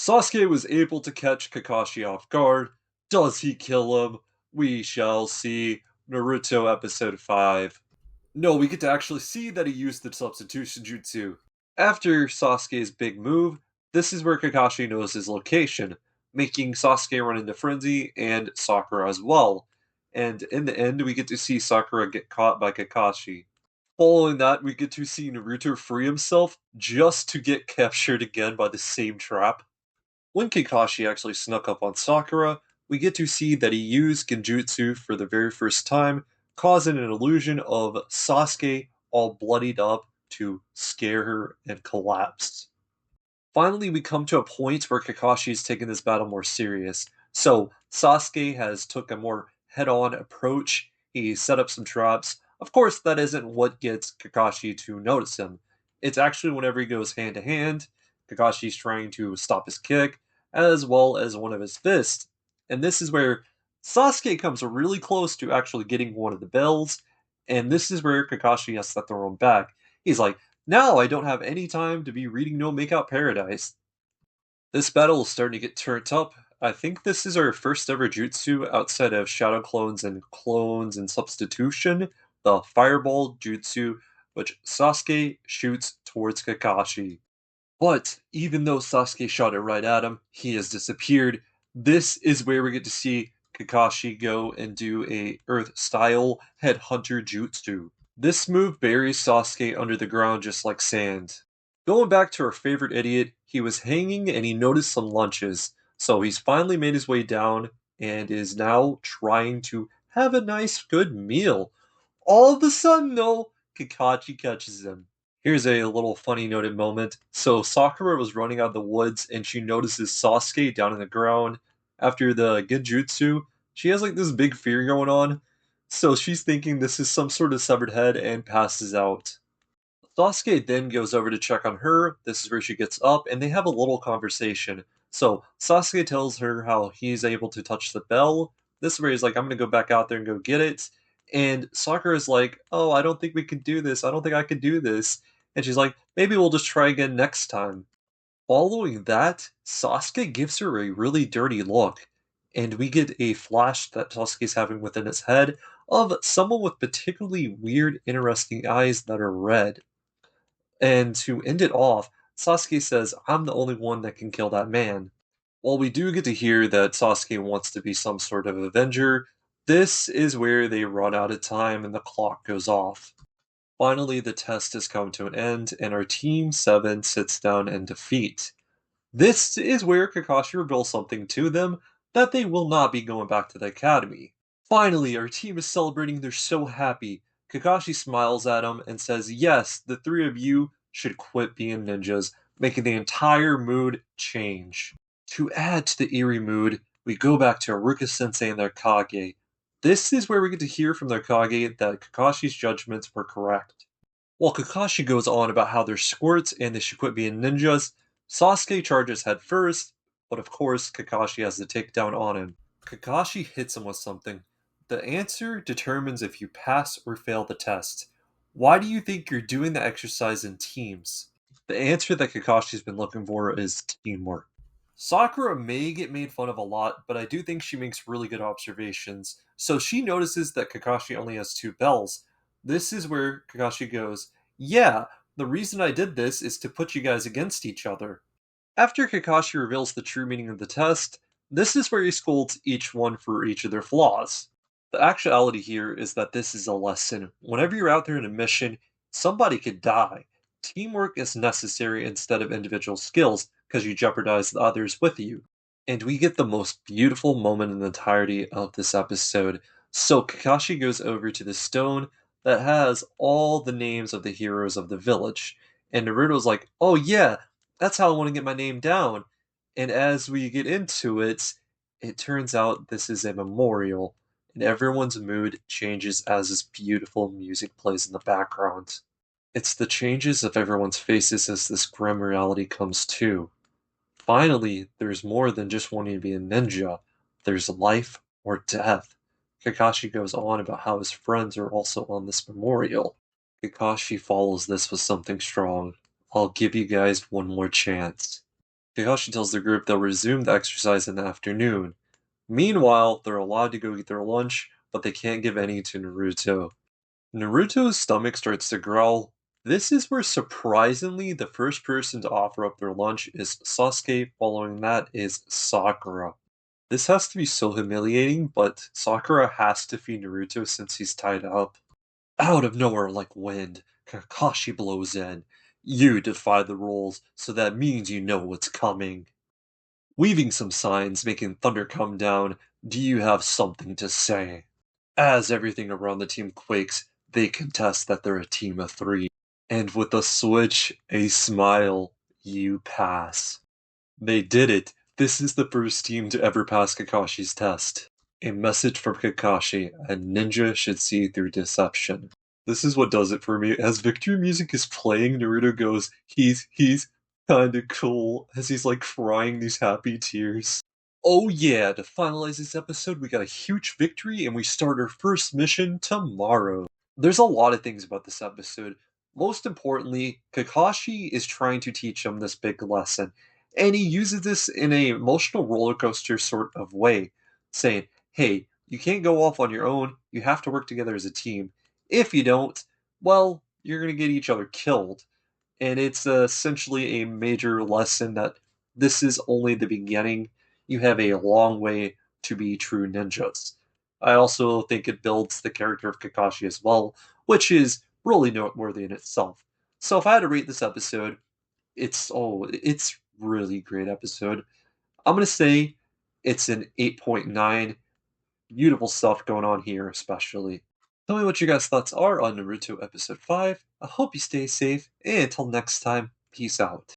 Sasuke was able to catch Kakashi off guard. Does he kill him? We shall see. Naruto episode 5. No, we get to actually see that he used the substitution jutsu. After Sasuke's big move, this is where Kakashi knows his location, making Sasuke run into frenzy and Sakura as well. And in the end, we get to see Sakura get caught by Kakashi. Following that, we get to see Naruto free himself just to get captured again by the same trap. When Kakashi actually snuck up on Sakura, we get to see that he used Genjutsu for the very first time, causing an illusion of Sasuke all bloodied up to scare her and collapse. Finally, we come to a point where Kakashi is taking this battle more serious. So Sasuke has took a more head-on approach. He set up some traps. Of course, that isn't what gets Kakashi to notice him. It's actually whenever he goes hand to hand, Kakashi's trying to stop his kick, as well as one of his fists. And this is where Sasuke comes really close to actually getting one of the bells, and this is where Kakashi has to throw him back. He's like, now I don't have any time to be reading No Makeout Paradise. This battle is starting to get turned up. I think this is our first ever jutsu outside of Shadow Clones and Substitution, the Fireball Jutsu, which Sasuke shoots towards Kakashi. But even though Sasuke shot it right at him, he has disappeared. This is where we get to see Kakashi go and do a Earth style Headhunter Jutsu. This move buries Sasuke under the ground just like sand. Going back to our favorite idiot, he was hanging and he noticed some lunches, so he's finally made his way down and is now trying to have a nice good meal. All of a sudden, though, Kakashi catches him. Here's a little funny noted moment. So Sakura was running out of the woods and she notices Sasuke down on the ground. After the Genjutsu, she has like this big fear going on. So she's thinking this is some sort of severed head and passes out. Sasuke then goes over to check on her. This is where she gets up and they have a little conversation. So Sasuke tells her how he's able to touch the bell. This is where he's like, I'm gonna go back out there and go get it. And Sakura's like, oh, I don't think we can do this. I don't think I can do this. And she's like, maybe we'll just try again next time. Following that, Sasuke gives her a really dirty look. And we get a flash that Sasuke's having within his head of someone with particularly weird, interesting eyes that are red. And to end it off, Sasuke says, I'm the only one that can kill that man. While we do get to hear that Sasuke wants to be some sort of avenger, this is where they run out of time and the clock goes off. Finally, the test has come to an end, and our Team 7 sits down in defeat. This is where Kakashi reveals something to them that they will not be going back to the academy. Finally, our team is celebrating, they're so happy. Kakashi smiles at him and says, yes, the three of you should quit being ninjas, making the entire mood change. To add to the eerie mood, we go back to Aruka Sensei and their Kage. This is where we get to hear from their Kage that Kakashi's judgments were correct. While Kakashi goes on about how they're squirts and they should quit being ninjas, Sasuke charges head first, but of course Kakashi has the takedown on him. Kakashi hits him with something. The answer determines if you pass or fail the test. Why do you think you're doing the exercise in teams? The answer that Kakashi's been looking for is teamwork. Sakura may get made fun of a lot, but I do think she makes really good observations. So she notices that Kakashi only has two bells. This is where Kakashi goes, yeah, the reason I did this is to put you guys against each other. After Kakashi reveals the true meaning of the test, this is where he scolds each one for each of their flaws. The actuality here is that this is a lesson. Whenever you're out there in a mission, somebody could die. Teamwork is necessary instead of individual skills because you jeopardize the others with you. And we get the most beautiful moment in the entirety of this episode. So Kakashi goes over to the stone that has all the names of the heroes of the village. And Naruto's like, oh yeah, that's how I want to get my name down. And as we get into it, it turns out this is a memorial, and everyone's mood changes as this beautiful music plays in the background. It's the changes of everyone's faces as this grim reality comes to. Finally, there's more than just wanting to be a ninja. There's life or death. Kakashi goes on about how his friends are also on this memorial. Kakashi follows this with something strong. I'll give you guys one more chance. Kakashi tells the group they'll resume the exercise in the afternoon. Meanwhile, they're allowed to go eat their lunch, but they can't give any to Naruto. Naruto's stomach starts to growl. This is where surprisingly the first person to offer up their lunch is Sasuke, following that is Sakura. This has to be so humiliating, but Sakura has to feed Naruto since he's tied up. Out of nowhere, like wind, Kakashi blows in. You defy the rules, so that means you know what's coming. Weaving some signs, making thunder come down, do you have something to say? As everything around the team quakes, they contest that they're a team of three. And with a switch, a smile, you pass. They did it. This is the first team to ever pass Kakashi's test. A message from Kakashi: a ninja should see through deception. This is what does it for me. As victory music is playing, Naruto goes, he's kinda cool, as he's like crying these happy tears. Oh yeah, to finalize this episode, we got a huge victory and we start our first mission tomorrow. There's a lot of things about this episode. Most importantly, Kakashi is trying to teach him this big lesson, and he uses this in a emotional roller coaster sort of way, saying, "Hey, you can't go off on your own. You have to work together as a team. If you don't, well, you're gonna get each other killed." And it's essentially a major lesson that this is only the beginning. You have a long way to be true ninjas. I also think it builds the character of Kakashi as well, which is really noteworthy in itself. So if I had to rate this episode, it's really great episode. I'm gonna say it's an 8.9. Beautiful stuff going on here, especially. Tell me what your guys' thoughts are on Naruto episode 5. I hope you stay safe, and until next time, peace out.